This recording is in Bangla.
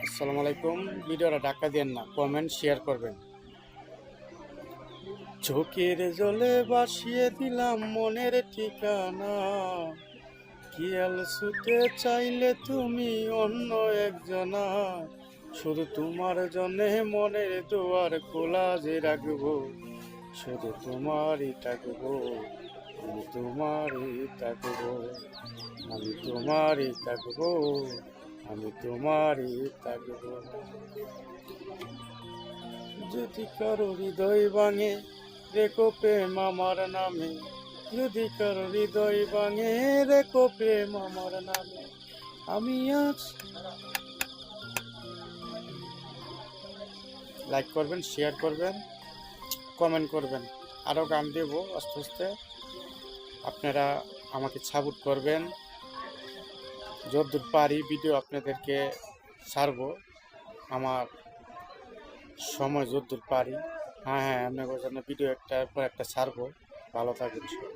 আসসালামু আলাইকুম। ভিডিওটা ধাক্কা দিয়েন না, কমেন্ট শেয়ার করবেন। চোখের জলে বাসিয়ে দিলাম মনের ঠিকানা, খেয়াল ছুতে চাইলে তুমি অন্য একজনা। শুধু তোমার জন্যে মনের দুয়ার খোলা যে রাখবো, শুধু তোমারই থাকবো, আমি তোমারই থাকবো, আমি তোমারই থাকবো, আমি তোমারই থাকবো। যদি কারো হৃদয় ভাঙে রেখো প্রেম আমার নামে, যদি কারো হৃদয় ভাঙে রেখো প্রেম আমার নামে। আমি আজ লাইক করবেন, শেয়ার করবেন, কমেন্ট করবেন। আরও গান দেব আস্তে আস্তে, আপনারা আমাকে সাপোর্ট করবেন। যতদূর পারি ভিডিও আপনাদেরকে ছাড়বো, আমার সময় যতদূর পারি। হ্যাঁ, আপনাদের জন্য ভিডিও একটার পর একটা ছাড়বো। ভালো থাকবেন সবাই।